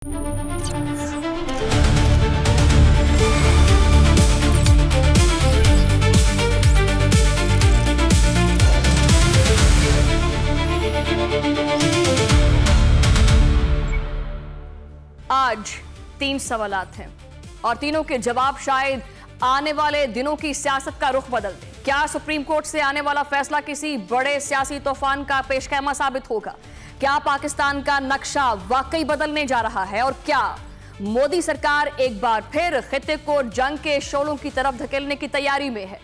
आज 3 सवालात हैं और तीनों के जवाब शायद आने वाले दिनों की सियासत का रुख बदल दे। क्या सुप्रीम कोर्ट से आने वाला फैसला किसी बड़े सियासी तूफान का पेशखैमा साबित होगा? क्या पाकिस्तान का नक्शा वाकई बदलने जा रहा है? और क्या मोदी सरकार एक बार फिर खित्ते को जंग के शोलों की तरफ धकेलने की तैयारी में है?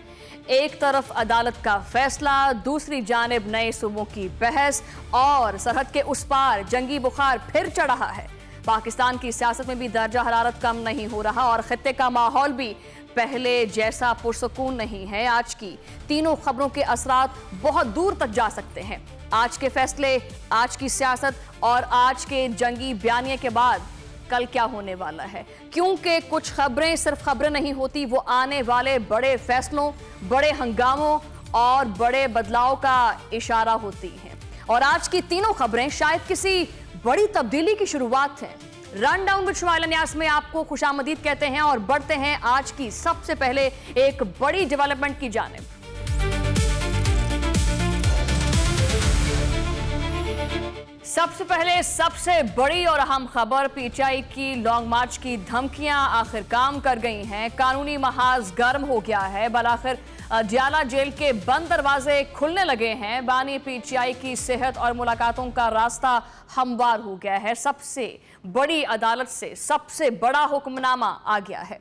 एक तरफ अदालत का फैसला, दूसरी जानिब नए सूबों की बहस और सरहद के उस पार जंगी बुखार फिर चढ़ रहा है। पाकिस्तान की सियासत में भी दर्जा हरारत कम नहीं हो रहा और खित्ते का माहौल भी पहले जैसा पुरसुकून नहीं है। आज की तीनों खबरों के असरात बहुत दूर तक जा सकते हैं। आज के फैसले, आज की सियासत और आज के जंगी बयानिए के बाद कल क्या होने वाला है, क्योंकि कुछ खबरें सिर्फ खबरें नहीं होती, वो आने वाले बड़े फैसलों, बड़े हंगामों और बड़े बदलाव का इशारा होती हैं। और आज की तीनों खबरें शायद किसी बड़ी तब्दीली की शुरुआत है। रन डाउन विद शुमाइला न्यास में आपको खुशामदीद कहते हैं और बढ़ते हैं आज की सबसे पहले एक बड़ी डेवलपमेंट की जानिब। सबसे पहले सबसे बड़ी और अहम खबर, पीटीआई की लॉन्ग मार्च की धमकियां आखिर काम कर गई हैं। कानूनी महाज गर्म हो गया है। बलाखिर अडयाला जेल के बंद दरवाजे खुलने लगे हैं। बानी पीटीआई की सेहत और मुलाकातों का रास्ता हमवार हो गया है। सबसे बड़ी अदालत से सबसे बड़ा हुक्मनामा आ गया है।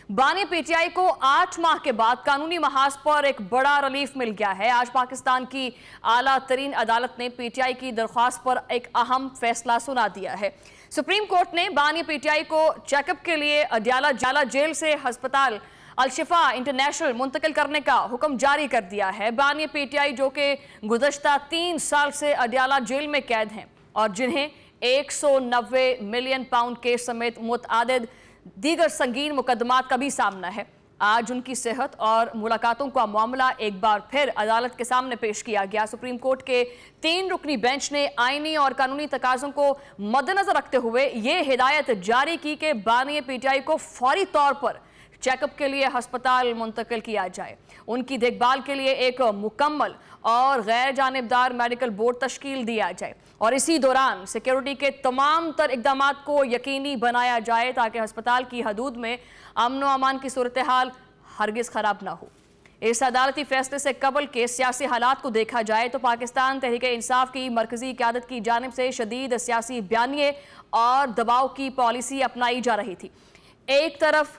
बानी पीटीआई को 8 माह के बाद कानूनी महाज पर एक बड़ा रिलीफ मिल गया है। आज पाकिस्तान की आला तरीन अदालत ने पीटीआई की दरख्वास्त पर एक अहम फैसला सुना दिया है। सुप्रीम कोर्ट ने बानी पीटीआई को चेकअप के लिए अडयाला जेल से अस्पताल अल-शिफा इंटरनेशनल मुंतकिल करने का हुक्म जारी कर दिया है। बानी पीटीआई जो कि गुज़श्ता 3 साल से अडयाला जेल में कैद हैं और जिन्हें 190 मिलियन पाउंड केस समेत मुतआदिद दीगर संगीन मुकदमात का भी सामना है, आज उनकी सेहत और मुलाकातों का मामला एक बार फिर अदालत के सामने पेश किया गया। सुप्रीम कोर्ट के 3 रुकनी बेंच ने आईनी और कानूनी तकाज़ों को मद्देनजर रखते हुए ये हिदायत जारी की कि बानी पीटीआई को फौरी तौर पर चेकअप के लिए अस्पताल मुंतकिल किया जाए। उनकी देखभाल के लिए एक मुकम्मल और गैर जानिबदार मेडिकल बोर्ड तश्कील दिया जाए और इसी दौरान सिक्योरिटी के तमाम तर इक़दामात को यकीनी बनाया जाए ताकि अस्पताल की हदूद में अमन व अमान की सूरत हाल हरगिज़ ख़राब ना हो। इस अदालती फैसले से कबल के सियासी हालात को देखा जाए तो पाकिस्तान तहरीक इंसाफ की मरकजी क़यादत की जानिब से शदीद सियासी बयानिए और दबाव की पॉलिसी अपनाई जा रही थी। एक तरफ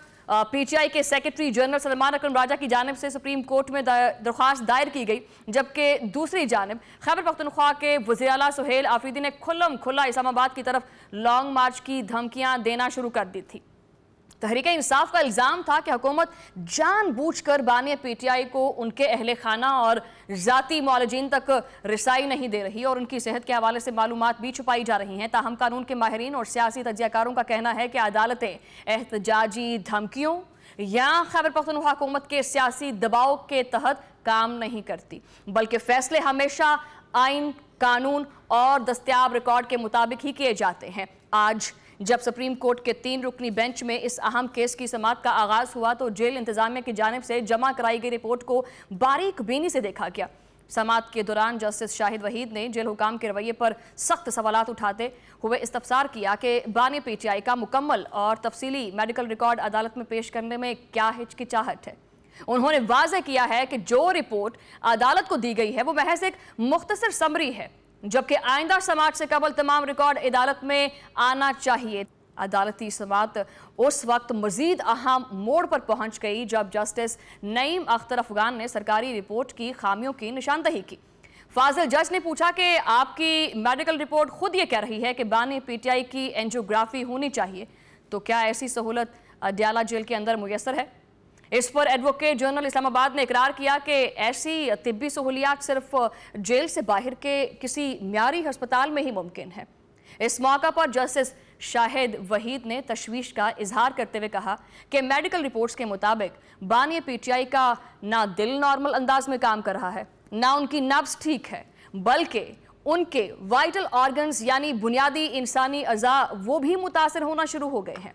पीटीआई के सेक्रेटरी जनरल सलमान अकरम राजा की जानिब से सुप्रीम कोर्ट में दरख्वास्त दायर की गई, जबकि दूसरी जानिब खैबर पख्तूनख्वा के वज़ीर आला सुहेल आफरीदी ने खुल्लम खुल्ला इस्लामाबाद की तरफ लॉन्ग मार्च की धमकियां देना शुरू कर दी थी। तहरीक इंसाफ का इल्ज़ाम था कि हुकूमत जानबूझकर बानी पीटीआई को उनके अहले खाना और ज़ाती मौलजीन तक रसाई नहीं दे रही और उनकी सेहत के हवाले से मालूमात भी छुपाई जा रही हैं। ताहम कानून के माहिरीन और सियासी तज्ज़ियाकारों का कहना है कि अदालतें एहतजाजी धमकियों या खैबर पख्तूनख्वा हुकूमत के सियासी दबाव के तहत काम नहीं करती, बल्कि फैसले हमेशा आइन, कानून और दस्तयाब रिकॉर्ड के मुताबिक ही किए जाते हैं। आज जब सुप्रीम कोर्ट के 3 रुकनी बेंच में इस अहम केस की समाअत का आगाज हुआ तो जेल इंतजामिया की जानिब से जमा कराई गई रिपोर्ट को बारीक बीनी से देखा गया। समाअत के दौरान जस्टिस शाहिद वहीद ने जेल हुकाम के रवैये पर सख्त सवालात उठाते हुए इस्तफसार किया कि बानी पीटीआई का मुकम्मल और तफसीली मेडिकल रिकॉर्ड अदालत में पेश करने में क्या हिचकिचाहट है। उन्होंने वाज़ेह किया है कि जो रिपोर्ट अदालत को दी गई है वो महज एक मुख्तसर समरी है, जबकि आइंदा समाअत से कबल तमाम रिकॉर्ड अदालत में आना चाहिए। अदालती समाअत उस वक्त मजीद अहम मोड़ पर पहुंच गई जब जस्टिस नईम अख्तर अफगान ने सरकारी रिपोर्ट की खामियों की निशानदही की। फाजिल जज ने पूछा कि आपकी मेडिकल रिपोर्ट खुद ये कह रही है कि बानी पीटीआई की एंजियोग्राफी होनी चाहिए, तो क्या ऐसी सहूलत अडयाला जेल के अंदर मुयसर है? इस पर एडवोकेट जनरल इस्लामाबाद ने इकरार किया कि ऐसी तिब्बी सहूलियात सिर्फ जेल से बाहर के किसी म्यारी अस्पताल में ही मुमकिन है। इस मौका पर जस्टिस शाहिद वहीद ने तशवीश का इजहार करते हुए कहा कि मेडिकल रिपोर्ट्स के मुताबिक बानी पीटीआई का ना दिल नॉर्मल अंदाज में काम कर रहा है, ना उनकी नब्ज ठीक है, बल्कि उनके वाइटल ऑर्गन्स यानी बुनियादी इंसानी अज़ा वो भी मुतासर होना शुरू हो गए हैं।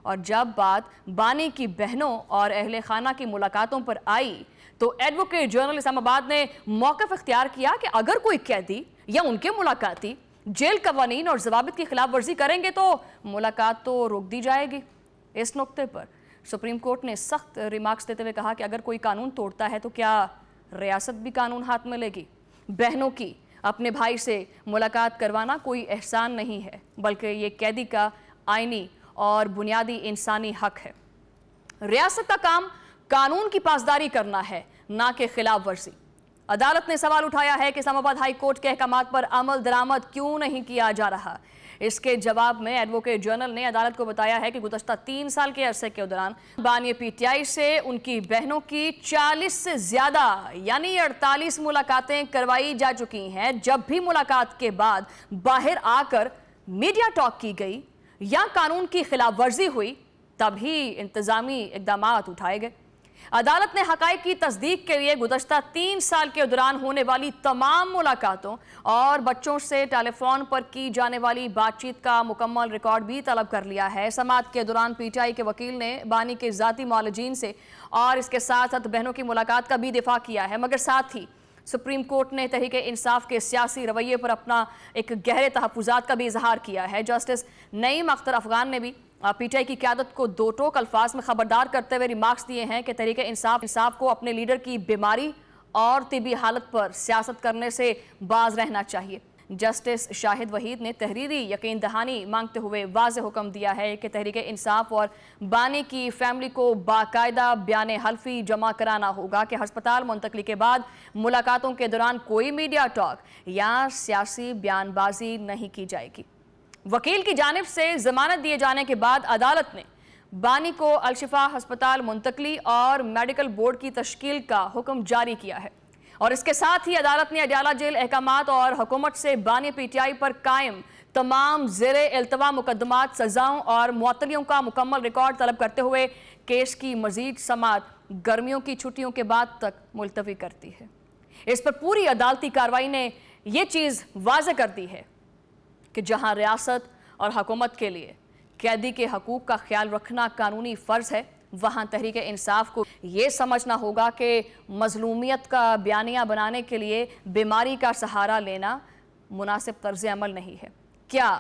और जब बात बानी की बहनों और अहले खाना की मुलाकातों पर आई तो एडवोकेट जनरल इस्लामाबाद ने मौक़िफ़ इख्तियार किया कि अगर कोई कैदी या उनके मुलाकाती जेल कवानीन और ज़वाबित की खिलाफ वर्जी करेंगे तो मुलाकात तो रोक दी जाएगी। इस नुक्ते पर सुप्रीम कोर्ट ने सख्त रिमार्क्स देते हुए कहा कि अगर कोई कानून तोड़ता है तो क्या रियासत भी कानून हाथ में लेगी। बहनों की अपने भाई से मुलाकात करवाना कोई एहसान नहीं है, बल्कि ये कैदी का आईनी और बुनियादी इंसानी हक है। रियासत का काम कानून की पासदारी करना है, ना कि खिलाफ वर्जी। अदालत ने सवाल उठाया है कि इस्लामाबाद हाई कोर्ट के अहकामात पर अमल दरामद क्यों नहीं किया जा रहा। इसके जवाब में एडवोकेट जनरल ने अदालत को बताया है कि गुज़श्ता 3 साल के अरसे के दौरान बानी पीटीआई से उनकी बहनों की 40 से ज़्यादा यानी 48 मुलाकातें करवाई जा चुकी हैं। जब भी मुलाकात के बाद बाहर आकर मीडिया टॉक की गई या कानून की खिलाफ वर्जी हुई तभी इंतजामी इक़दामात उठाए गए। अदालत ने हक़ाइक़ की तस्दीक के लिए गुज़श्ता 3 साल के दौरान होने वाली तमाम मुलाकातों और बच्चों से टेलीफोन पर की जाने वाली बातचीत का मुकम्मल रिकॉर्ड भी तलब कर लिया है। समाअत के दौरान पीटीआई के वकील ने बानी के ज़ाती मौलजीन से और इसके साथ साथ बहनों की मुलाकात का भी दिफा किया है, मगर साथ ही सुप्रीम कोर्ट ने तहरीक इंसाफ के सियासी रवैये पर अपना एक गहरे तहफ़्फ़ुज़ात का भी इजहार किया है। जस्टिस नईम अख्तर अफगान ने भी पीटीआई की क़यादत को दो टोक अल्फाज में खबरदार करते हुए रिमार्क्स दिए हैं कि तहरीक इंसाफ को अपने लीडर की बीमारी और तिबी हालत पर सियासत करने से बाज रहना चाहिए। जस्टिस शाहिद वहीद ने तहरीरी यकीन दहानी मांगते हुए वाज़ेह हुक्म दिया है कि तहरीक इंसाफ और बानी की फैमिली को बाकायदा बयान हल्फी जमा कराना होगा कि हस्पताल मुंतकली के बाद मुलाकातों के दौरान कोई मीडिया टॉक या सियासी बयानबाजी नहीं की जाएगी। वकील की जानिब से जमानत दिए जाने के बाद अदालत ने बानी को अलशिफा हस्पताल मुंतकली और मेडिकल बोर्ड की तश्कील का हुक्म जारी किया है। और इसके साथ ही अदालत ने अडयाला जेल अहकामात और हुकूमत से बानी पीटीआई पर कायम तमाम ज़ेरे इल्तवा मुकदमात, सज़ाओं और मुअत्तलियों का मुकम्मल रिकॉर्ड तलब करते हुए केस की मजीद समाअत गर्मियों की छुट्टियों के बाद तक मुलतवी करती है। इस पर पूरी अदालती कार्रवाई ने यह चीज़ वाज़ेह कर दी है कि जहां रियासत और हुकूमत के लिए कैदी के हकूक़ का ख्याल रखना कानूनी फ़र्ज़ है, वहाँ तहरीक इंसाफ को ये समझना होगा कि मज़लूमियत का बयानिया बनाने के लिए बीमारी का सहारा लेना मुनासिब तर्ज़ अमल नहीं है। क्या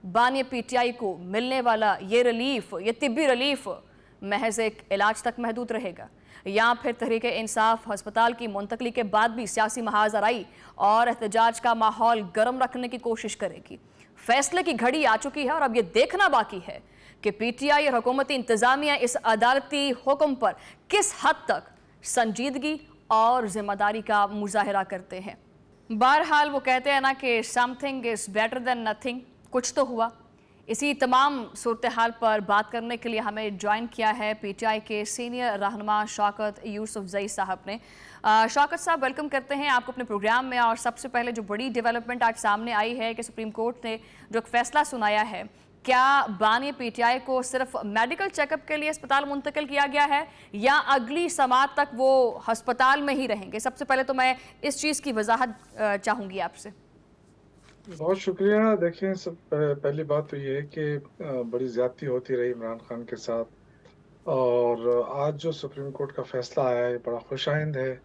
बानी पीटीआई को मिलने वाला ये रिलीफ, ये तिब्बी रिलीफ महज एक इलाज तक महदूद रहेगा या फिर तहरीक इंसाफ हस्पताल की मुंतकली के बाद भी सियासी महाजराई और एहतजाज का माहौल गर्म रखने की कोशिश करेगी? फैसले की घड़ी आ चुकी है और अब ये देखना बाकी है कि पीटीआई और हुकूमती इंतजामिया इस अदालती हुक्म पर किस हद तक संजीदगी और जिम्मेदारी का मुजाहरा करते हैं। बहरहाल वो कहते हैं ना कि something is better than nothing, कुछ तो हुआ। इसी तमाम सूरत हाल पर बात करने के लिए हमें ज्वाइन किया है पीटीआई के सीनियर रहनुमा शौकत यूसुफजई साहब ने। शौकत साहब, वेलकम करते हैं आपको अपने प्रोग्राम में। और सबसे पहले जो बड़ी डेवलपमेंट आज सामने आई है कि सुप्रीम कोर्ट ने जो एक फैसला सुनाया है, क्या बानी पीटीआई को सिर्फ मेडिकल चेकअप के लिए अस्पताल मुंतकिल किया गया है या अगली समाअत तक वो अस्पताल में ही रहेंगे? सबसे पहले तो मैं इस चीज़ की वजाहत चाहूँगी आपसे। बहुत शुक्रिया। देखें, सब पहली बात तो ये है कि बड़ी ज़्यादती होती रही इमरान खान के साथ और आज जो सुप्रीम कोर्ट का फैसला आया है बड़ा खुशाइंद है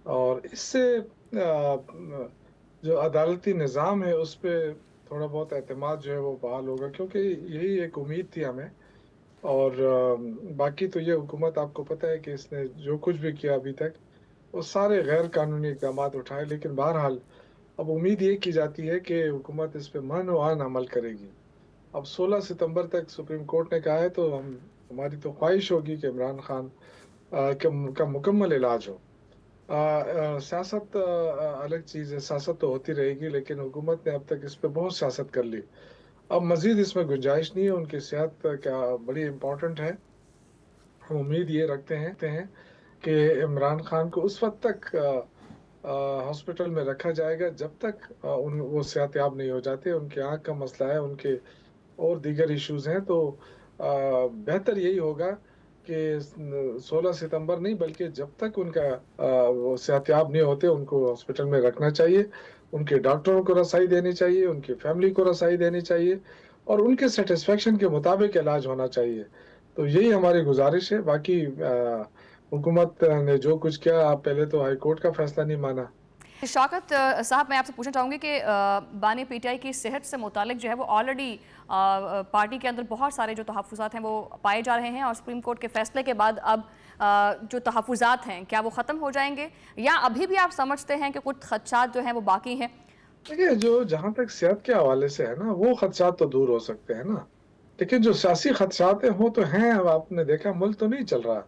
और इससे जो अदालती निज़ाम है उस पर थोड़ा बहुत एतमाद जो है वो बहाल होगा, क्योंकि यही एक उम्मीद थी हमें। और बाकी तो ये हुकूमत, आपको पता है कि इसने जो कुछ भी किया अभी तक वो सारे गैर कानूनी इक़दाम उठाए, लेकिन बहरहाल अब उम्मीद ये की जाती है कि हुकूमत इस पर मन अमल करेगी। अब 16 सितंबर तक सुप्रीम कोर्ट ने कहा है, तो हमारी तो ख्वाहिश होगी कि इमरान खान का मुकम्मल इलाज हो। सियासत अलग चीज़ है, सियासत तो होती रहेगी, लेकिन हुकूमत ने अब तक इस पर बहुत सियासत कर ली। अब मज़ीद इसमें गुंजाइश नहीं है। उनकी सेहत क्या बड़ी इम्पोर्टेंट है। हम उम्मीद ये रखते हैं कि इमरान खान को उस वक्त तक हॉस्पिटल में रखा जाएगा जब तक वो सेहतयाब नहीं हो जाते। उनके आँख का मसला है, उनके और दीगर इश्यूज़ हैं, तो बेहतर यही होगा कि 16 सितंबर नहीं बल्कि जब तक उनका वो सेहतयाब नहीं होते उनको हॉस्पिटल में रखना चाहिए। ان کے ڈاکٹروں کو رسائی دینی چاہیے, ان کی فیملی کو رسائی دینی چاہیے, اور ان کے سیٹسفیکشن کے مطابق علاج ہونا چاہیے. تو یہی ہماری گزارش ہے. باقی حکومت نے جو کچھ کیا, آپ پہلے تو ہائی کورٹ کا فیصلہ نہیں مانا. شوکت صاحب, میں آپ سے پوچھنا چاہوں گی کہ بانی پی ٹی آئی کی صحت سے متعلق جو ہے وہ آلریڈی پارٹی کے اندر بہت سارے جو تحفظات ہیں وہ پائے جا رہے ہیں, اور سپریم کورٹ کے فیصلے کے بعد اب جو تحفظات ہیں کیا وہ ختم ہو جائیں گے, یا ابھی بھی آپ سمجھتے ہیں کہ کچھ خدشات جو ہیں وہ باقی ہیں؟ دیکھیے, جہاں تک صحت کے حوالے سے ہے نا, وہ خدشات تو دور ہو سکتے ہیں نا, لیکن جو سیاسی خدشات ہیں وہ تو ہیں. اب آپ نے دیکھا ملک تو نہیں چل رہا,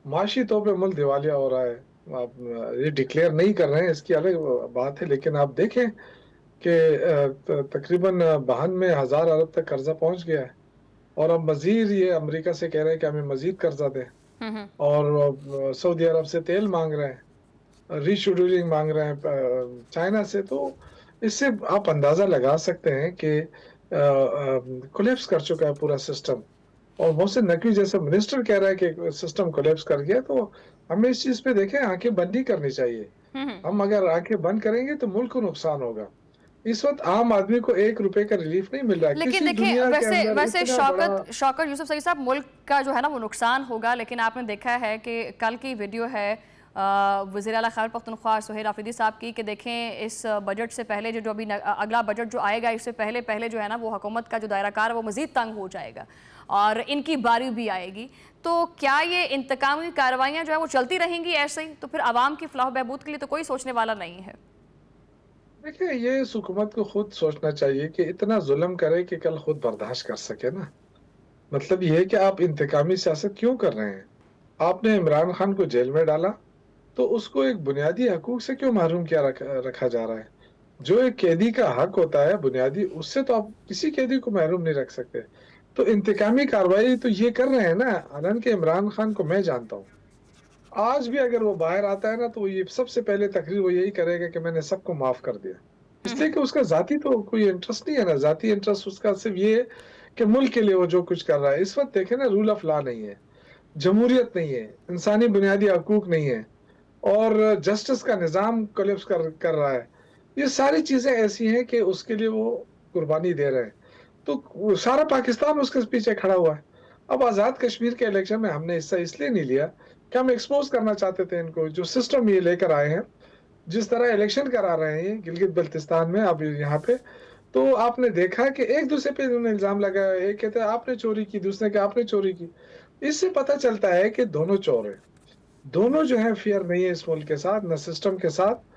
معاشی طور پہ ملک دیوالیہ ہو رہا ہے. آپ یہ ڈکلیئر نہیں کر رہے ہیں, اس کی الگ بات ہے, لیکن آپ دیکھیں کہ تقریباً 92,000 ارب تک قرضہ پہنچ گیا ہے, اور اب مزید یہ امریکہ سے کہہ رہے ہیں کہ ہمیں مزید قرضہ دیں, اور سعودی عرب سے تیل مانگ رہے ہیں, ری شیڈولنگ مانگ رہے ہیں چائنا سے. تو اس سے آپ اندازہ لگا سکتے ہیں کہ کولیپس کر چکا ہے پورا سسٹم. اور محسن نقوی جیسے منسٹر کہہ رہا ہے کہ سسٹم کولیپس کر گیا, تو ہمیں اس چیز پہ دیکھیں آنکھیں بند نہیں کرنی چاہیے. ہم اگر آنکھیں بند کریں گے تو ملک کو نقصان ہوگا. اس وقت عام آدمی کو 1 روپے کا ریلیف نہیں مل رہا ہے. لیکن دیکھیں ویسے شوکت یوسف سعید صاحب, ملک کا جو ہے نا وہ نقصان ہوگا, لیکن آپ نے دیکھا ہے کہ کل کی ویڈیو ہے وزیر اعلیٰ خیبر پختونخوا سہیل آفریدی صاحب کی, کہ دیکھیں اس بجٹ سے پہلے جو ابھی اگلا بجٹ جو آئے گا, اس سے پہلے جو ہے نا وہ حکومت کا جو دائرہ کار وہ مزید تنگ ہو جائے گا, اور ان کی باری بھی آئے گی. تو کیا یہ انتقامی کارروائیاں جو ہے وہ چلتی رہیں گی ایسے ہی؟ تو پھر عوام کی فلاح و بہبود کے لیے تو کوئی سوچنے والا نہیں ہے. دیکھیں, یہ اس حکومت کو خود سوچنا چاہیے کہ اتنا ظلم کرے کہ کل خود برداشت کر سکے نا. مطلب یہ ہے کہ آپ انتقامی سیاست کیوں کر رہے ہیں؟ آپ نے عمران خان کو جیل میں ڈالا, تو اس کو ایک بنیادی حقوق سے کیوں محروم کیا رکھا جا رہا ہے؟ جو ایک قیدی کا حق ہوتا ہے بنیادی, اس سے تو آپ کسی قیدی کو محروم نہیں رکھ سکتے. تو انتقامی کارروائی تو یہ کر رہے ہیں نا. حالانکہ عمران خان کو میں جانتا ہوں, آج بھی اگر وہ باہر آتا ہے نا, تو یہ سب سے پہلے تقریر وہ یہی کرے گا کہ میں نے سب کو معاف کر دیا. اس لیے کہ اس کا ذاتی تو کوئی انٹرسٹ نہیں ہے نا. ذاتی انٹرسٹ اس کا صرف یہ ہے کہ ملک کے لیے وہ جو کچھ کر رہا ہے. اس وقت دیکھیں نا, رول آف لا نہیں ہے, جمہوریت نہیں ہے, انسانی بنیادی حقوق نہیں ہے, اور جسٹس کا نظام کولیپس کر رہا ہے. یہ ساری چیزیں ایسی ہیں کہ اس کے لیے وہ قربانی دے رہے ہیں. تو سارا پاکستان اس کے پیچھے کھڑا ہوا ہے. اب آزاد کشمیر کے الیکشن میں ہم نے حصہ اس لیے نہیں لیا کہ ہم ایکسپوز کرنا چاہتے تھے ان کو. جو سسٹم یہ لے کر آئے ہیں, جس طرح الیکشن کرا رہے ہیں گلگت بلتستان میں اب یہاں پہ, تو آپ نے دیکھا کہ ایک دوسرے پہ انہوں نے الزام لگایا. ایک کہتے ہیں آپ نے چوری کی, دوسرے کہ آپ نے چوری کی. اس سے پتہ چلتا ہے کہ دونوں چور ہیں, دونوں جو ہیں فیئر نہیں ہے اس ملک کے ساتھ, نہ سسٹم کے ساتھ.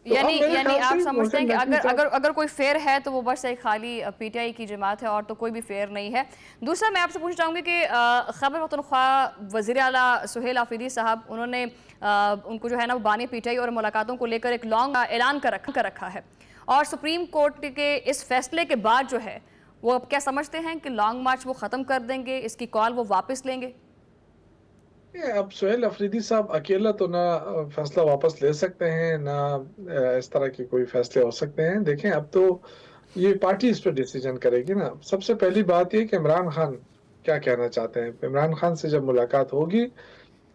یعنی آپ سمجھتے ہیں کہ اگر کوئی فیئر ہے تو وہ بس ایک خالی پی ٹی آئی کی جماعت ہے, اور تو کوئی بھی فیئر نہیں ہے. دوسرا میں آپ سے پوچھنا چاہوں گی کہ خیبر پختونخوا وزیر اعلیٰ سہیل آفریدی صاحب, انہوں نے ان کو جو ہے نا بانی پی ٹی آئی اور ملاقاتوں کو لے کر ایک لانگ اعلان کر رکھا ہے, اور سپریم کورٹ کے اس فیصلے کے بعد جو ہے وہ اب کیا سمجھتے ہیں کہ لانگ مارچ وہ ختم کر دیں گے, اس کی کال وہ واپس لیں گے؟ اب سہیل آفریدی صاحب اکیلا تو نہ فیصلہ واپس لے سکتے ہیں, نہ اس طرح کے کوئی فیصلے ہو سکتے ہیں. دیکھیں, اب تو یہ پارٹی اس پہ ڈیسیجن کرے گی نا. سب سے پہلی بات یہ کہ عمران خان کیا کہنا چاہتے ہیں. عمران خان سے جب ملاقات ہوگی,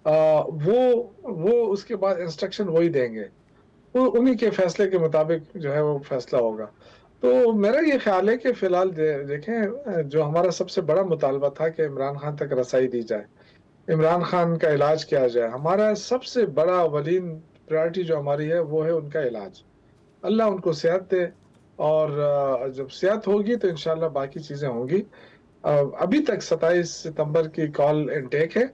وہ اس کے بعد انسٹرکشن وہی دیں گے, وہ انہی کے فیصلے کے مطابق جو ہے وہ فیصلہ ہوگا. تو میرا یہ خیال ہے کہ فی الحال دیکھیں, جو ہمارا سب سے بڑا مطالبہ تھا کہ عمران خان تک رسائی دی جائے, عمران خان کا علاج کیا جائے. ہمارا سب سے بڑا اولین پرائرٹی جو ہماری ہے وہ ہے ان کا علاج. اللہ ان کو صحت دے, اور جب صحت ہوگی تو انشاءاللہ باقی چیزیں ہوں گی. ابھی تک 27 ستمبر کی کال انٹیک ہے,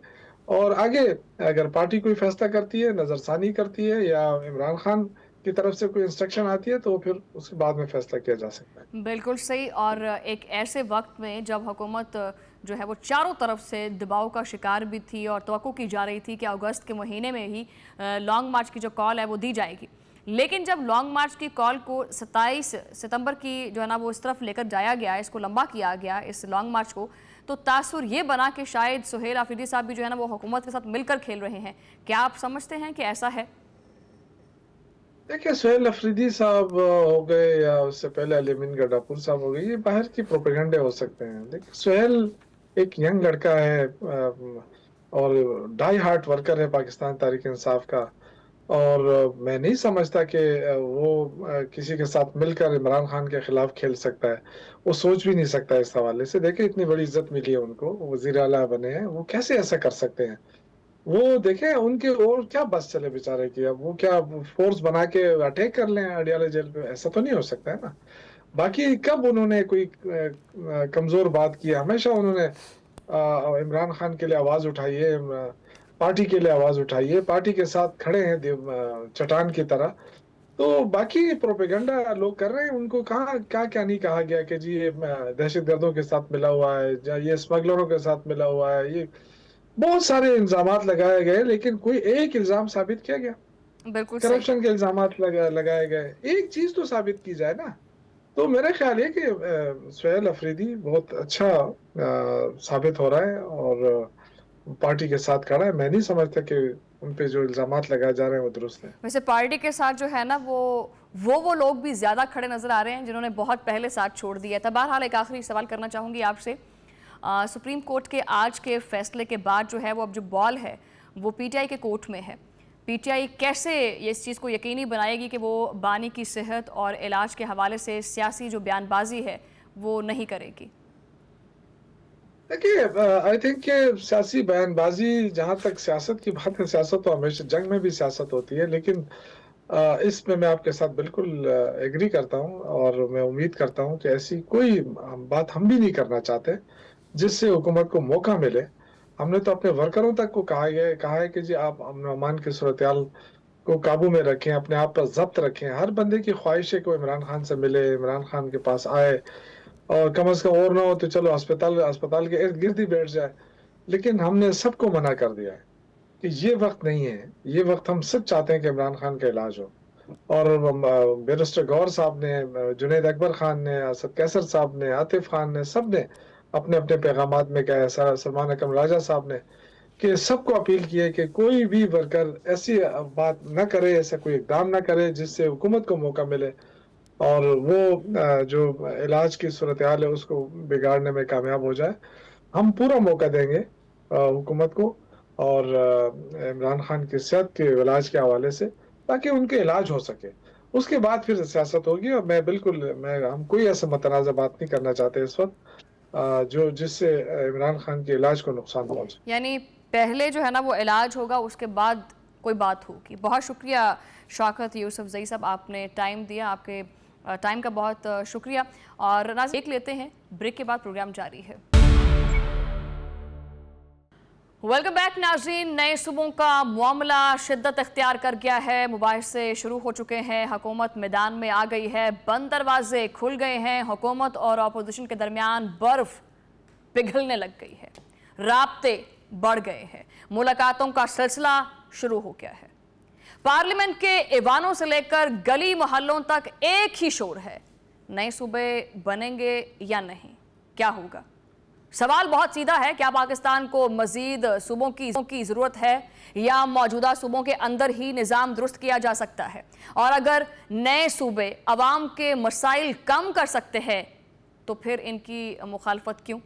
اور آگے اگر پارٹی کوئی فیصلہ کرتی ہے, نظر ثانی کرتی ہے, یا عمران خان کی طرف سے کوئی انسٹرکشن آتی ہے, تو پھر اس کے بعد میں فیصلہ کیا جا سکتا ہے. بالکل صحیح. اور ایک ایسے وقت میں جب حکومت جو ہے وہ چاروں طرف سے دباؤ کا شکار بھی تھی, اور توقع کی جا رہی تھی کہ اگست کے مہینے میں ہی لانگ مارچ کی جو کال ہے وہ دی جائے گی, لیکن جب لانگ مارچ کی کال کو 27 ستمبر کی جو ہے نا وہ اس طرف لے کر جایا گیا, اس کو لمبا کیا گیا اس لانگ مارچ کو, تو تاثر یہ بنا کہ شاید سہیل آفریدی صاحب بھی جو ہے نا وہ حکومت کے ساتھ مل کر کھیل رہے ہیں. کیا آپ سمجھتے ہیں کہ ایسا ہے؟ دیکھیں, سہیل آفریدی صاحب ہو گئے, یا اس سے پہلے علی امین گڈاپور صاحب ہو گئے, یہ باہر کی پروپیگنڈے ہو سکتے ہیں. دیکھیں, سہیل ایک ینگ لڑکا ہے, اور ڈائی ہارٹ ورکر ہے پاکستان تحریک انصاف کا, और मैं नहीं समझता कि वो किसी के साथ मिलकर इमरान खान के खिलाफ खेल सकता है। वो सोच भी नहीं सकता इस हवाले से। देखिए इतनी बड़ी इज्जत मिली है उनको, वजीर आला बने हैं, वो कैसे ऐसा कर सकते हैं? वो देखें उनके और क्या बस चले बेचारे की, अब वो क्या फोर्स बना के अटैक कर लें अडियाला जेल पे? ऐसा तो नहीं हो सकता है ना। बाकी कब उन्होंने कोई कमजोर बात की? हमेशा उन्होंने इमरान खान के लिए आवाज उठाई है, पार्टी के लिए आवाज उठाई है, पार्टी के साथ खड़े हैं चट्टान की तरह। तो बाकी प्रोपेगेंडा लोग कर रहे हैं, उनको कहाँ क्या क्या नहीं कहा गया कि जी ये दहशतगर्दों के साथ मिला हुआ है, या ये स्मगलरों के साथ मिला हुआ है, ये बहुत सारे इल्जामात लगाए गए, लेकिन कोई एक इल्जाम साबित किया गया? बिल्कुल सही। करप्शन के इल्जामात लगाए गए, एक चीज तो साबित की जाए ना। तो मेरा ख्याल है कि सुहेल अफरीदी बहुत अच्छा साबित हो रहा है और पार्टी के साथ खड़ा है। मैं नहीं समझता कि उन पे जो इल्जामात लगाए जा रहे हैं वो दुरुस्त है। वैसे पार्टी के साथ जो है ना वो लोग भी ज्यादा खड़े नजर आ रहे हैं जिन्होंने बहुत पहले साथ छोड़ दिया था। बहरहाल एक आखिरी सवाल करना चाहूंगी आपसे। सुप्रीम कोर्ट के आज के फैसले के बाद जो है वो अब जो बॉल है वो पीटीआई के कोर्ट में है। पीटीआई कैसे ये इस चीज़ को यकीनी बनाएगी कि वो बानी की सेहत और इलाज के हवाले से सियासी जो बयानबाजी है वो नहीं करेगी? देखिए आई थिंक कि सियासी बयानबाजी, जहां तक सियासत की बात है, सियासत तो हमेशा जंग में भी सियासत होती है, लेकिन इसमें मैं आपके साथ बिल्कुल एग्री करता हूं और मैं उम्मीद करता हूं कि ऐसी कोई बात हम भी नहीं करना चाहते जिससे हुकूमत को मौका मिले। हमने तो अपने वर्करों तक को कहा है कि जी आप अमन अमान की सूरत-ए-हाल को काबू में रखें, अपने आप पर जब्त रखें। हर बंदे की ख्वाहिश है कि वो इमरान खान से मिले, इमरान खान के पास आए, और कम से कम और ना हो तो चलो अस्पताल के इर्द गिर्द ही बैठ जाए। लेकिन हमने सबको मना कर दिया है कि ये वक्त नहीं है। ये वक्त हम सब चाहते हैं कि इमरान खान का इलाज हो। और बैरिस्टर गौहर साहब ने, जुनैद अकबर खान ने, असद कैसर साहब ने, आतिफ खान ने, सब ने अपने अपने पैगामात में कहा है, सलमान अकरम राजा साहब ने, कि सबको अपील की है कि कोई भी वर्कर ऐसी बात न करे, ऐसा कोई इकदाम न करे जिससे हुकूमत को मौका मिले और वो जो इलाज की सूरत हाल है उसको बिगाड़ने में कामयाब हो जाए। हम पूरा मौका देंगे हुकूमत को और इमरान खान की सेहत के इलाज के हवाले से, ताकि उनके इलाज हो सके। उसके बाद फिर सियासत होगी। और हम कोई ऐसा मतनाज़ा बात नहीं करना चाहते इस वक्त जो जिससे इमरान खान के इलाज को नुकसान पहुंचे। यानी पहले जो है ना वो इलाज होगा, उसके बाद कोई बात होगी। बहुत शुक्रिया शौकत यूसुफजई साहब, आपने टाइम दिया, आपके टाइम का बहुत शुक्रिया। और नाज़रीन देख लेते हैं, ब्रेक के बाद प्रोग्राम जारी है। वेलकम बैक नाज़रीन। नए सूबों का मामला शिद्दत इख्तियार कर गया है, मुबाहिसे शुरू हो चुके हैं, हुकूमत मैदान में आ गई है, बंद दरवाजे खुल गए हैं, हुकूमत और अपोजिशन के दरमियान बर्फ पिघलने लग गई है, राब्ते बढ़ गए हैं, मुलाकातों का सिलसिला शुरू हो गया है। पार्लियामेंट के ऐवानों से लेकर गली मोहल्लों तक एक ही शोर है, नए सूबे बनेंगे या नहीं, क्या होगा? सवाल बहुत सीधा है, क्या पाकिस्तान को मजीद सूबों की जरूरत है या मौजूदा सूबों के अंदर ही निज़ाम दुरुस्त किया जा सकता है? और अगर नए सूबे अवाम के मसाइल कम कर सकते हैं तो फिर इनकी मुखालफत क्यों?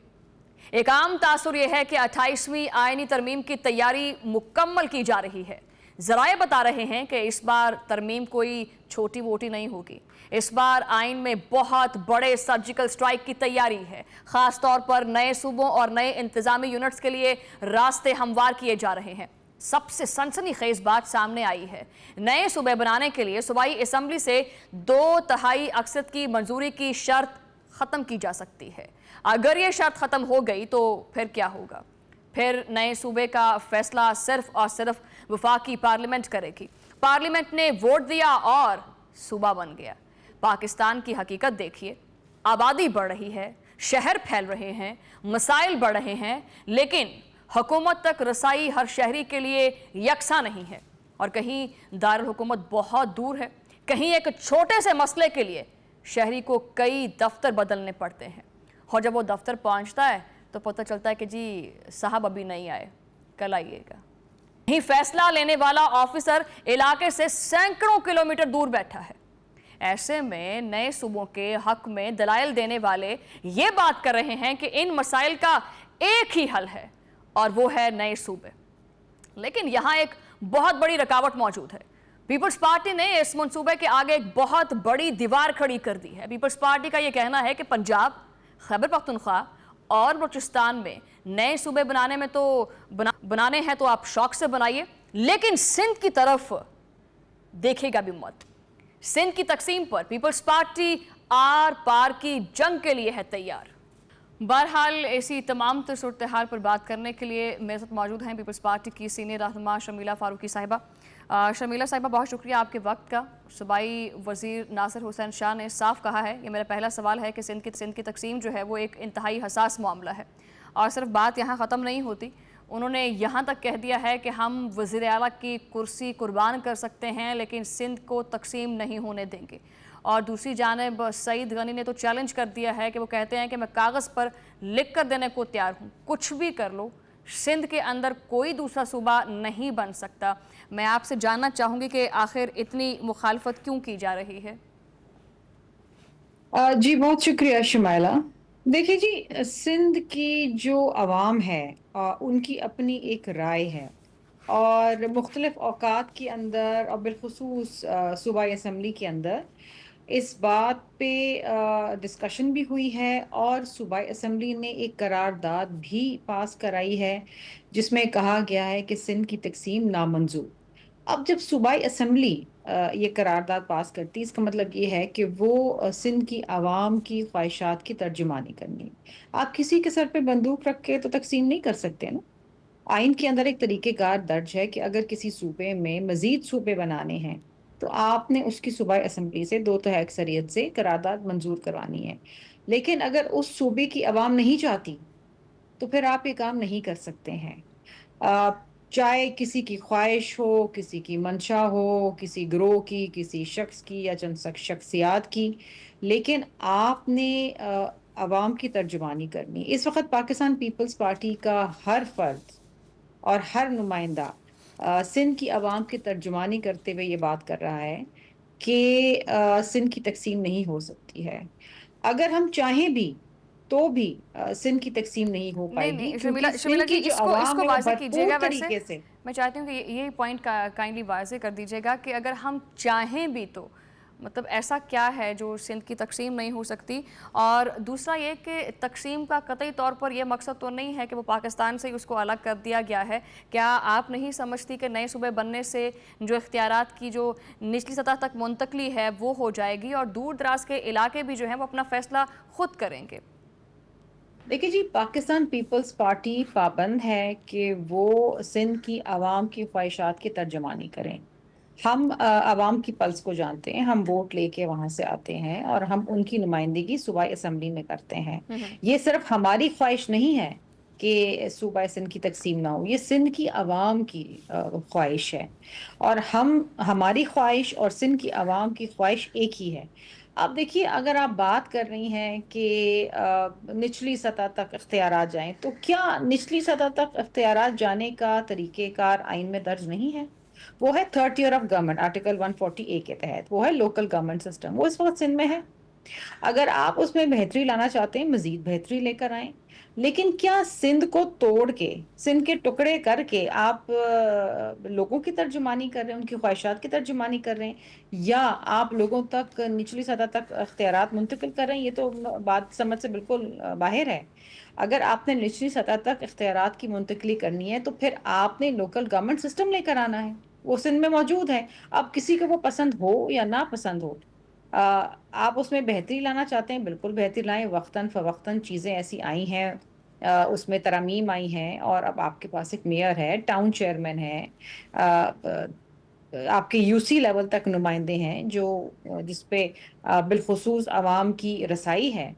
एक आम तासुर यह है कि 28वीं आईनी तरमीम की तैयारी मुकम्मल की जा रही है। जराए बता रहे हैं कि इस बार तरमीम कोई छोटी मोटी नहीं होगी। इस बार आइन में बहुत बड़े सर्जिकल स्ट्राइक की तैयारी है। खास तौर पर नए सूबों और नए इंतजामी यूनिट्स के लिए रास्ते हमवार किए जा रहे हैं। सबसे सनसनीखेज बात सामने आई है, नए सूबे बनाने के लिए सूबाई असम्बली से 2/3 अक्सरियत की मंजूरी की शर्त खत्म की जा सकती है। अगर ये शर्त खत्म हो गई तो फिर क्या होगा? फिर नए सूबे का फैसला सिर्फ और सिर्फ वफाकी पार्लियामेंट करेगी। पार्लियामेंट ने वोट दिया और सूबा बन गया। पाकिस्तान की हकीकत देखिए, आबादी बढ़ रही है, शहर फैल रहे हैं, मसाइल बढ़ रहे हैं, लेकिन हुकूमत तक रसाई हर शहरी के लिए यकसा नहीं है। और कहीं दारुल हुकूमत बहुत दूर है, कहीं एक छोटे से मसले के लिए शहरी को कई दफ्तर बदलने पड़ते हैं। और जब वो दफ्तर पहुंचता है तो पता चलता है कि जी साहब अभी नहीं आए, कल आइएगा। यही फैसला लेने वाला ऑफिसर इलाके से सैकड़ों किलोमीटर दूर बैठा है। ऐसे में नए सूबों के हक में दलाइल देने वाले ये बात कर रहे हैं कि इन मसाइल का एक ही हल है और वो है नए सूबे। लेकिन यहाँ एक बहुत बड़ी रुकावट मौजूद है। पीपल्स पार्टी ने इस मंसूबे के आगे एक बहुत बड़ी दीवार खड़ी कर दी है। पीपल्स पार्टी का यह कहना है कि पंजाब, खैबर पख्तूनख्वा और बलूचिस्तान में नए सूबे बनाने में तो बनाने हैं तो आप शौक से बनाइए, लेकिन सिंध की तरफ देखेगा भी मत। सिंध की तकसीम पर पीपल्स पार्टी आर पार की जंग के लिए है तैयार। बहरहाल ऐसी तमाम सूरत हाल पर बात करने के लिए मेरे साथ मौजूद हैं पीपल्स पार्टी की सीनियर रहनुमा शर्मिला फारूकी साहिबा। शर्मिला साहिबा, बहुत शुक्रिया आपके वक्त का। सूबाई वज़ीर नासिर हुसैन शाह ने साफ कहा है, ये मेरा पहला सवाल है कि सिंध की तकसीम जो है वो एक इंतहाई हसास मामला है और सिर्फ बात यहाँ ख़त्म नहीं होती। उन्होंने यहाँ तक कह दिया है कि हम वज़ीर आला की कुर्सी कुर्बान कर सकते हैं लेकिन सिंध को तकसीम नहीं होने देंगे। और दूसरी जानिब सईद गनी ने तो चैलेंज कर दिया है कि वो कहते हैं कि मैं कागज़ पर लिख कर देने को तैयार हूँ, कुछ भी कर लो, सिंध के अंदर कोई दूसरा सूबा नहीं बन सकता। मैं आपसे जानना चाहूँगी कि आखिर इतनी मुखालफत क्यों की जा रही है? जी बहुत शुक्रिया शमाइला। देखिए जी, सिंध की जो आवाम है उनकी अपनी एक राय है और मुख्तलिफ औकात के अंदर और बिलखुसूस सूबाई असम्बली के अंदर इस बात पे डिस्कशन भी हुई है और सूबाई असम्बली ने एक करारदाद भी पास कराई है जिसमें कहा गया है कि सिंध की तकसीम नामंजूर। अब जब सूबाई असम्बली ये करारदाद पास करती, इसका मतलब ये है कि वो सिंध की आवाम की ख्वाहिशात की तर्जुमानी करनी। आप किसी के सर पे बंदूक रख के तो तकसीम नहीं कर सकते ना। आइन के अंदर एक तरीक़ेकार दर्ज है कि अगर किसी सूबे में मजीद सूबे बनाने हैं तो आपने उसकी सूबाई असम्बली से 2/3 अक्सरियत से करारदाद मंजूर करवानी है। लेकिन अगर उस सूबे की आवाम नहीं चाहती तो फिर आप ये काम नहीं कर सकते हैं। चाहे किसी की ख्वाहिश हो, किसी की मंशा हो, किसी ग्रोह की, किसी शख्स की या चंद शख्सियात की, लेकिन आपने आवाम की तर्जुमानी करनी। इस वक्त पाकिस्तान पीपल्स पार्टी का हर फर्द और हर नुमाइंदा सिंध की आवाम की तर्जुमानी करते हुए ये बात कर रहा है कि सिंध की तकसीम नहीं हो सकती है। अगर हम चाहें भी तो भी सिंध की तकसीम नहीं हो पाएगी क्योंकि सिंध की जो आवाम है वो भरपूर तरीके से। मैं चाहती हूँ कि ये पॉइंट काइंडली वाज़े कर दीजिएगा कि अगर हम चाहें भी तो मतलब ऐसा क्या है जो सिंध की तकसीम नहीं हो सकती। और दूसरा ये कि तकसीम का कतई तौर पर यह मकसद तो नहीं है कि वो पाकिस्तान से ही उसको अलग कर दिया गया है। क्या आप नहीं समझती कि नए सूबे बनने से जो इख्तियारात की जो निचली सतह तक मुंतकली है वो हो जाएगी और दूर दराज के इलाके भी जो हैं वो अपना फ़ैसला खुद करेंगे? देखिए जी, पाकिस्तान पीपल्स पार्टी पाबंद है कि वो सिंध की आवाम की ख्वाहिशात की तर्जुमानी करें। हम आवाम की पल्स को जानते हैं, हम वोट लेके वहाँ से आते हैं और हम उनकी नुमाइंदगी सूबाई असम्बली में करते हैं। ये सिर्फ हमारी ख्वाहिश नहीं है कि सूबाई सिंध की तकसीम ना हो, ये सिंध की आवाम की ख्वाहिश है और हमारी ख्वाहिश और सिंध की आवाम की ख्वाहिश एक ही है। अब देखिए, अगर आप बात कर रही हैं कि निचली सतह तक इख्तियारात जाएं, तो क्या निचली सतह तक इख्तियारात जाने का तरीक़ेकार आइन में दर्ज नहीं है? वो है third year of government, article 140A के तहत, वो है लोकल गवर्नमेंट सिस्टम, वो इस वक्त सिंध में है। अगर आप उसमें बेहतरी लाना चाहते हैं, मजीद बेहतरी लेकर आएं, लेकिन क्या सिंध को तोड़ के, सिंध के टुकड़े करके आप लोगों की तर्जुमानी कर रहे हैं, उनकी ख्वाहिशात की तर्जुमानी कर रहे हैं, या आप लोगों तक निचली सतह तक इख्तियारात मुंतकिल कर रहे हैं? ये तो बात समझ से बिल्कुल बाहर है। अगर आपने निचली सतह तक इख्तियारात की मुंतकली करनी है तो फिर आपने लोकल गवर्नमेंट सिस्टम लेकर आना है, वो सिंध में मौजूद है। अब किसी को वो पसंद हो या ना पसंद हो, आप उसमें बेहतरी लाना चाहते हैं, बिल्कुल बेहतरी लाएं। वक्तन फ़वक्तन चीज़ें ऐसी आई हैं, उसमें तरमीम आई हैं और अब आपके पास एक मेयर है, टाउन चेयरमैन है, आपके यूसी लेवल तक नुमाइंदे हैं जो जिस पे बिलखुसूस आवाम की रसाई है।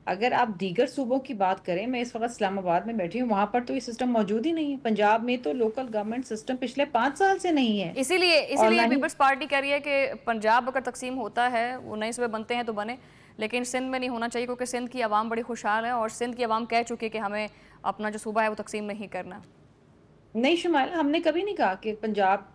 अगर आप दीगर सूबों की बात करें, मैं इस वक्त इस्लामाबाद में बैठी हूँ, वहाँ पर तो ये सिस्टम मौजूद ही नहीं है। पंजाब में तो लोकल गवर्नमेंट सिस्टम पिछले 5 साल से नहीं है। इसीलिए पीपल्स पार्टी कह रही है कि पंजाब अगर तकसीम होता है, वो नए सूबे बनते हैं तो बने, लेकिन सिंध में नहीं होना चाहिए क्योंकि सिंध की आवाम बड़ी खुशहाल है और सिंध की आवाम कह चुकी है कि हमें अपना जो सूबा है वो तकसीम नहीं करना। नहीं शुमाइल, हमने कभी नहीं कहा कि पंजाब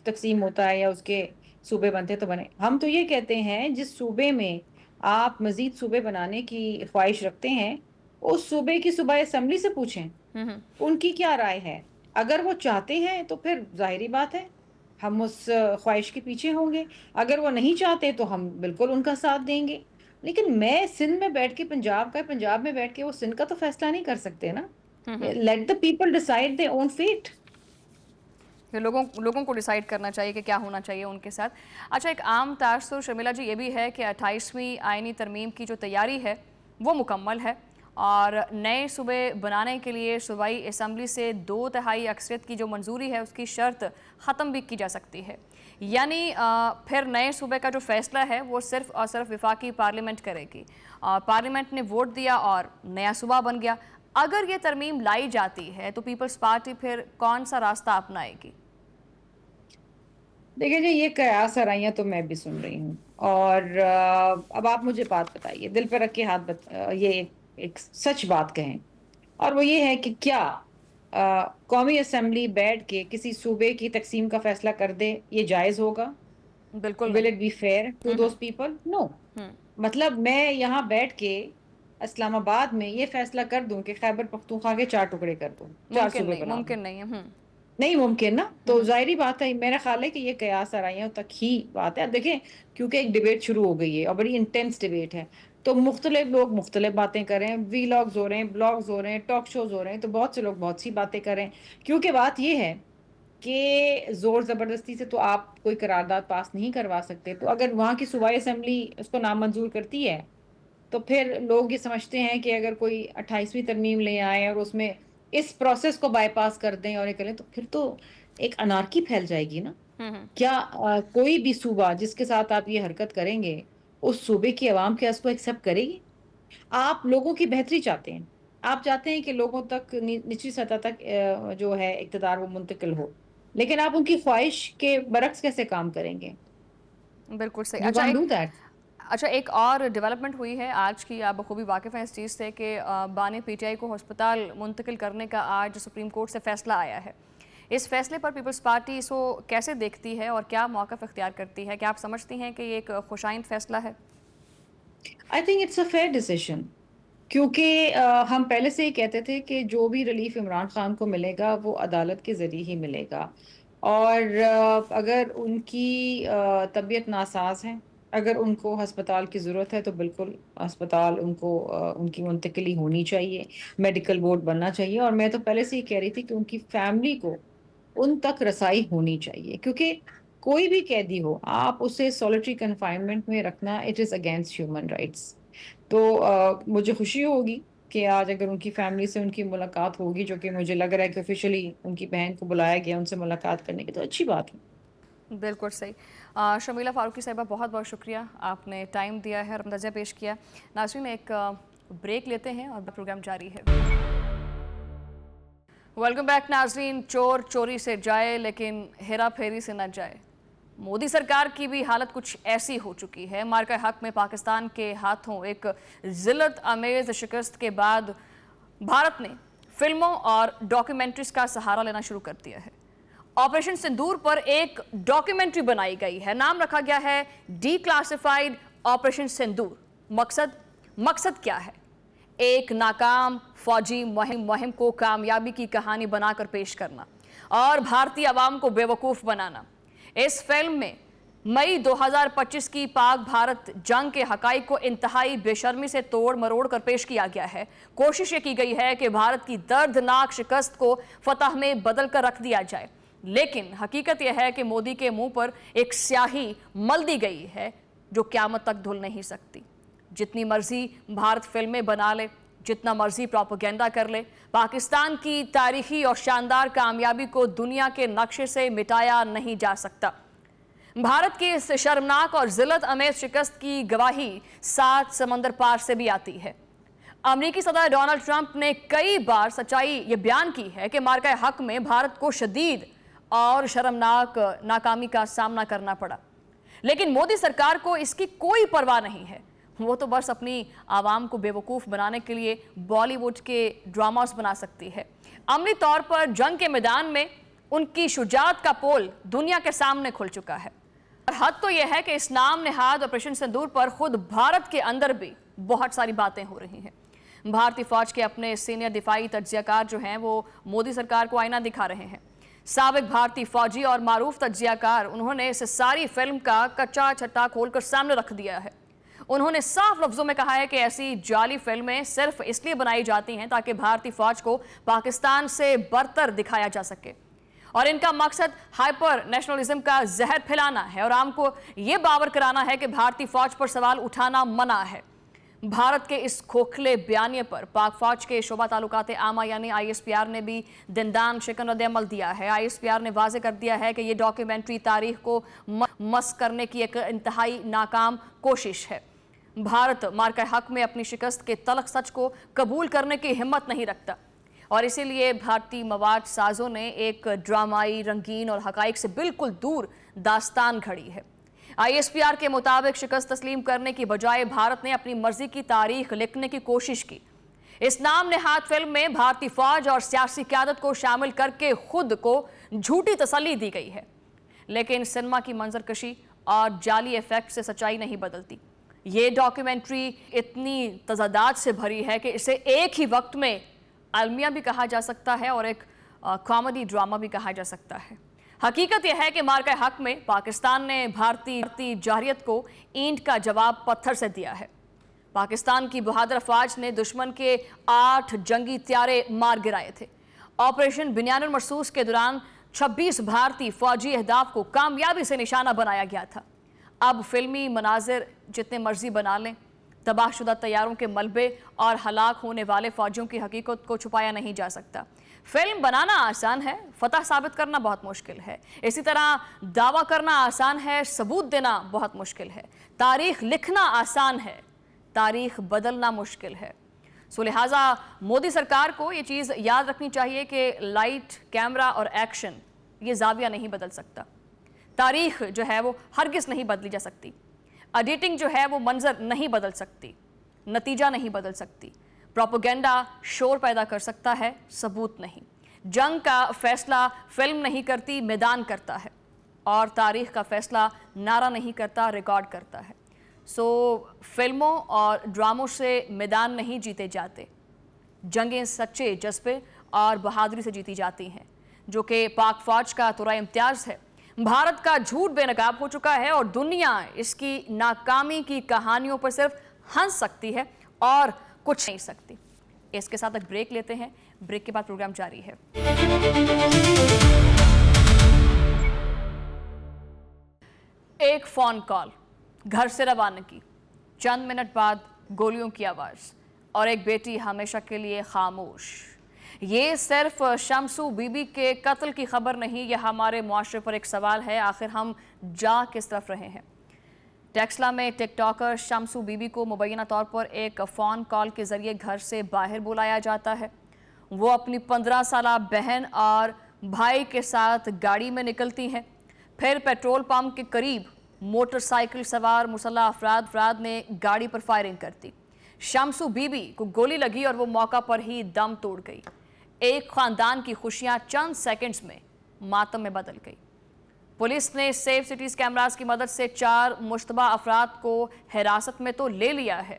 तकसीम होता है या उसके सूबे बनते तो बने। हम तो ये कहते हैं जिस सूबे में आप मजीद सूबे बनाने की ख्वाहिश रखते हैं, उस सूबे की सूबाई असम्बली से पूछें उनकी क्या राय है। अगर वो चाहते हैं तो फिर जाहिरी बात है ہم اس خواہش کے پیچھے ہوں گے. اگر وہ نہیں چاہتے تو ہم بالکل ان کا ساتھ دیں گے. لیکن میں سندھ میں بیٹھ کے پنجاب میں بیٹھ کے وہ سندھ کا تو فیصلہ نہیں کر سکتے نا. Let the people decide their own fate. کہ لوگوں کو ڈیسائیڈ کرنا چاہیے کہ کیا ہونا چاہیے ان کے ساتھ. اچھا، ایک عام تاثر شرمیلا جی یہ بھی ہے کہ 28ویں آئینی ترمیم کی جو تیاری ہے وہ مکمل ہے اور نئے صوبے بنانے کے لیے صوبائی اسمبلی سے 2/3 اکثریت کی جو منظوری ہے اس کی شرط ختم بھی کی جا سکتی ہے. یعنی پھر نئے صوبے کا جو فیصلہ ہے وہ صرف اور صرف وفاقی پارلیمنٹ کرے گی. پارلیمنٹ نے ووٹ دیا اور نیا صوبہ بن گیا. اگر یہ ترمیم لائی جاتی ہے تو پیپلز پارٹی پھر کون سا راستہ اپنائے گی؟ دیکھیں جی، یہ قیاس آرائیاں تو میں بھی سن رہی ہوں اور اب آپ مجھے بات بتائیے، دل پہ رکھ کے یہ ایک سچ بات کہیں، اور وہ یہ ہے کہ کیا قومی اسمبلی بیٹھ کے کسی صوبے کی تقسیم کا فیصلہ کر دے یہ جائز ہوگا؟ بالکل will it be fair to those people? No. مطلب میں یہاں بیٹھ کے اسلام آباد میں یہ فیصلہ کر دوں کہ خیبر پختونخوا کے 4 ٹکڑے کر دوں، 4 صوبے بنا دوں؟ ممکن نہیں ہے. نہیں ممکن نا. تو ظاہری بات ہے، میرا خیال ہے کہ یہ قیاس آرائیوں تک ہی بات ہے. دیکھیں کیونکہ ایک ڈیبیٹ شروع ہو گئی ہے اور بڑی انٹینس ڈیبیٹ ہے، تو مختلف لوگ مختلف باتیں کر رہے ہیں. وی لاگز ہو رہے ہیں، بلاگز ہو رہے ہیں، ٹاک شوز ہو رہے ہیں، تو بہت سے لوگ بہت سی باتیں کر رہے ہیں. کیونکہ بات یہ ہے کہ زور زبردستی سے تو آپ کوئی قرارداد پاس نہیں کروا سکتے. تو اگر وہاں کی صوبائی اسمبلی اس کو نامنظور کرتی ہے تو پھر لوگ یہ سمجھتے ہیں کہ اگر کوئی 28ویں ترمیم لے آئے اور اس میں اس پروسیس کو بائی پاس کر دیں اور یہ کریں تو پھر تو ایک انارکی پھیل جائے گی نا. کیا کوئی بھی صوبہ جس کے ساتھ آپ یہ حرکت کریں گے اس صوبے کی عوام کیا اس کو ایکسیپٹ کرے گی؟ آپ لوگوں کی بہتری چاہتے ہیں، آپ چاہتے ہیں کہ لوگوں تک نچلی سطح تک جو ہے اقتدار وہ منتقل ہو، لیکن آپ ان کی خواہش کے برعکس کیسے کام کریں گے؟ بالکل صحیح. You can't do that. اچھا، ایک اور ڈیولپمنٹ ہوئی ہے آج کی، آپ بخوبی واقف ہیں اس چیز سے، کہ بانی پی ٹی آئی کو ہسپتال منتقل کرنے کا آج سپریم کورٹ سے فیصلہ آیا ہے. اس فیصلے پر پیپلز پارٹی اس کو کیسے دیکھتی ہے اور کیا موقف اختیار کرتی ہے؟ کیا آپ سمجھتی ہیں کہ یہ ایک خوشائند فیصلہ ہے؟ I think it's a fair decision. کیونکہ ہم پہلے سے ہی کہتے تھے کہ جو بھی ریلیف عمران خان کو ملے گا وہ عدالت کے ذریعے ہی ملے گا، اور اگر ان کی طبیعت ناساز ہے، اگر ان کو ہسپتال کی ضرورت ہے تو بالکل ہسپتال ان کو ان کی منتقلی ہونی چاہیے، میڈیکل بورڈ بننا چاہیے. اور میں تو پہلے سے ہی کہہ رہی تھی کہ ان کی فیملی کو ان تک رسائی ہونی چاہیے، کیونکہ کوئی بھی قیدی ہو آپ اسے سولیٹری کنفائنمنٹ میں رکھنا it is against human rights. تو مجھے خوشی ہوگی کہ آج اگر ان کی فیملی سے ان کی ملاقات ہوگی، جو کہ مجھے لگ رہا ہے کہ آفیشلی ان کی بہن کو بلایا گیا ان سے ملاقات کرنے کی، تو اچھی بات ہے. بالکل صحیح. شرمیلا فاروقی صاحبہ بہت بہت شکریہ، آپ نے ٹائم دیا ہے اور مندرجہ پیش کیا. ناظرین ایک بریک لیتے ہیں اور پروگرام جاری ہے. ویلکم بیک ناظرین. چور چوری سے جائے لیکن ہیرا پھیری سے نہ جائے. مودی سرکار کی بھی حالت کچھ ایسی ہو چکی ہے. مارکہ حق میں پاکستان کے ہاتھوں ایک ذلت امیز شکست کے بعد بھارت نے فلموں اور ڈاکیومنٹریز کا سہارا لینا شروع کر دیا ہے. آپریشن سندور پر ایک ڈاکیومنٹری بنائی گئی ہے، نام رکھا گیا ہے ڈی کلاسیفائیڈ آپریشن سندور. مقصد کیا ہے؟ ایک ناکام فوجی مہم کو کامیابی کی کہانی بنا کر پیش کرنا اور بھارتی عوام کو بے وقوف بنانا. اس فلم میں مئی 2025 کی پاک بھارت جنگ کے حقائق کو انتہائی بے شرمی سے توڑ مروڑ کر پیش کیا گیا ہے. کوشش یہ کی گئی ہے کہ بھارت کی دردناک شکست کو فتح میں بدل کر رکھ دیا جائے، لیکن حقیقت یہ ہے کہ مودی کے منہ پر ایک سیاہی مل دی گئی ہے جو قیامت تک دھل نہیں سکتی. جتنی مرضی بھارت فلمیں بنا لے، جتنا مرضی پروپیگنڈا کر لے، پاکستان کی تاریخی اور شاندار کامیابی کو دنیا کے نقشے سے مٹایا نہیں جا سکتا. بھارت کی اس شرمناک اور ذلت امیز شکست کی گواہی 7 سمندر پار سے بھی آتی ہے. امریکی صدر ڈونلڈ ٹرمپ نے کئی بار سچائی یہ بیان کی ہے کہ مارکہ حق میں بھارت کو شدید اور شرمناک ناکامی کا سامنا کرنا پڑا، لیکن مودی سرکار کو اس کی کوئی پرواہ نہیں ہے. وہ تو بس اپنی عوام کو بے وقوف بنانے کے لیے بالی ووڈ کے ڈراماز بنا سکتی ہے. عملی طور پر جنگ کے میدان میں ان کی شجاعت کا پول دنیا کے سامنے کھل چکا ہے. اور حد تو یہ ہے کہ اس نام نہاد آپریشن سندور پر خود بھارت کے اندر بھی بہت ساری باتیں ہو رہی ہیں. بھارتی فوج کے اپنے سینئر دفاعی تجزیہ کار جو ہیں وہ مودی سرکار کو آئینہ دکھا رہے ہیں. साबिक भारतीय फौजी और मारूफ तज्जियाकार, उन्होंने इस सारी फिल्म का कच्चा छट्टा खोलकर सामने रख दिया है। उन्होंने साफ लफ्जों में कहा है कि ऐसी जाली फिल्में सिर्फ इसलिए बनाई जाती हैं ताकि भारतीय फौज को पाकिस्तान से बरतर दिखाया जा सके, और इनका मकसद हाइपर नेशनलिज्म का जहर फैलाना है और आम को यह बावर कराना है कि भारतीय फौज पर सवाल उठाना मना है। भारत के इस खोखले बयानिए पर पाक फौज के शोबा तालुकात आमा यानी ISPR ने भी दिनदान शिकन रद्द-ए-अमल दिया है। ISPR ने वाज़ेह कर दिया है कि ये डॉक्यूमेंट्री तारीख को मस करने की एक इंतहाई नाकाम कोशिश है। भारत मार्का हक में अपनी शिकस्त के तलख सच को कबूल करने की हिम्मत नहीं रखता, और इसीलिए भारतीय मवाद साजों ने एक ड्रामाई, रंगीन और हकाइक से बिल्कुल दूर दास्तान घड़ी है। ISPR के मुताबिक शिकस्त तस्लीम करने की बजाय भारत ने अपनी मर्जी की तारीख लिखने की कोशिश की। इस नाम नेहाद फिल्म में भारतीय फौज और सियासी क़यादत को शामिल करके खुद को झूठी तसल्ली दी गई है, लेकिन सिनेमा की मंजरकशी और जाली इफेक्ट से सच्चाई नहीं बदलती। ये डॉक्यूमेंट्री इतनी तजादात से भरी है कि इसे एक ही वक्त में अलमिया भी कहा जा सकता है और एक कॉमेडी ड्रामा भी कहा जा सकता है। हकीकत यह है कि मार्का हक में पाकिस्तान ने भारतीय जारियत को ईंट का जवाब पत्थर से दिया है। पाकिस्तान की बहादुर अफवाज ने दुश्मन के 8 जंगी त्यारे मार गिराए थे। ऑपरेशन बिन्यानुल मरसूस के दौरान 26 भारतीय फौजी अहदाफ को कामयाबी से निशाना बनाया गया था। अब फिल्मी मनाजिर जितने मर्जी बना लें, तबाहशुदा तैयारों के मलबे और हलाक होने वाले फौजियों की हकीकत को छुपाया नहीं जा सकता। फिल्म बनाना आसान है, फतह साबित करना बहुत मुश्किल है। इसी तरह दावा करना आसान है, सबूत देना बहुत मुश्किल है। तारीख लिखना आसान है, तारीख बदलना मुश्किल है। सो लिहाजा मोदी सरकार को ये चीज़ याद रखनी चाहिए कि लाइट, कैमरा और एक्शन ये जाविया नहीं बदल सकता। तारीख जो है वो हरगिज़ नहीं बदली जा सकती। एडिटिंग जो है वो मंजर नहीं बदल सकती, नतीजा नहीं बदल सकती। प्रोपेगेंडा शोर पैदा कर सकता है, सबूत नहीं। जंग का फैसला फिल्म नहीं करती, मैदान करता है, और तारीख का फैसला नारा नहीं करता, रिकॉर्ड करता है। सो फिल्मों और ड्रामों से मैदान नहीं जीते जाते, जंगें सच्चे जज्बे और बहादुरी से जीती जाती हैं, जो कि पाक फौज का तुरा इम्तियाज है। भारत का झूठ बेनकाब हो चुका है और दुनिया इसकी नाकामी की कहानियों पर सिर्फ हंस सकती है और कुछ नहीं सकती। इसके साथ एक ब्रेक लेते हैं, ब्रेक के बाद प्रोग्राम जारी है। एक फोन कॉल, घर से रवाना की, चंद मिनट बाद गोलियों की आवाज और एक बेटी हमेशा के लिए खामोश। ये सिर्फ शमसू बीबी के कत्ल की खबर नहीं, यह हमारे मुआशरे पर एक सवाल है, आखिर हम जा किस तरफ रहे हैं। टेक्सला में टिकटॉकर शमसू बीबी को मुबैना तौर पर एक फ़ोन कॉल के ज़रिए घर से बाहर बुलाया जाता है। वो अपनी 15 साला बहन और भाई के साथ गाड़ी में निकलती हैं। फिर पेट्रोल पंप के करीब मोटरसाइकिल सवार मुसल्लह अफराद ने गाड़ी पर फायरिंग कर दी। शमसू बीबी को गोली लगी और वो मौका पर ही दम तोड़ गई। एक ख़ानदान की खुशियाँ चंद सेकंड्स में मातम में बदल गई। पुलिस ने सेफ सिटीज़ कैमरास की मदद से 4 मुश्तबा अफराद को हिरासत में तो ले लिया है।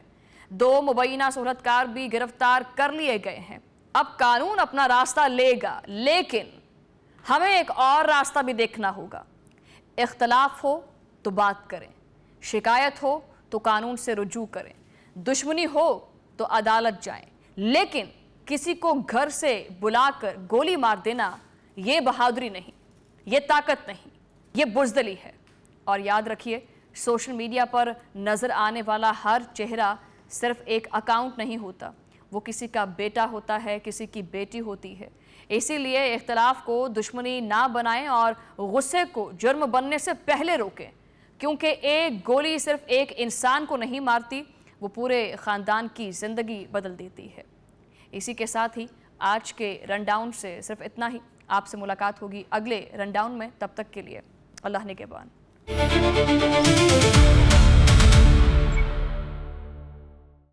2 मुबैना सूरतकार भी गिरफ्तार कर लिए गए हैं। अब कानून अपना रास्ता लेगा, लेकिन हमें एक और रास्ता भी देखना होगा। इख्तलाफ हो तो बात करें, शिकायत हो तो कानून से रुजू करें, दुश्मनी हो तो अदालत जाएं, लेकिन किसी को घर से बुलाकर गोली मार देना ये बहादुरी नहीं, ये ताकत नहीं, ये बुज़दिली है। और याद रखिए, सोशल मीडिया पर नज़र आने वाला हर चेहरा सिर्फ एक अकाउंट नहीं होता, वो किसी का बेटा होता है, किसी की बेटी होती है। इसीलिए इख्तलाफ को दुश्मनी ना बनाएं और गुस्से को जुर्म बनने से पहले रोकें, क्योंकि एक गोली सिर्फ एक इंसान को नहीं मारती, वो पूरे ख़ानदान की ज़िंदगी बदल देती है। इसी के साथ ही आज के रनडाउन से सिर्फ इतना ही। आपसे मुलाकात होगी अगले रनडाउन में, तब तक के लिए अल्लाह निगहबान।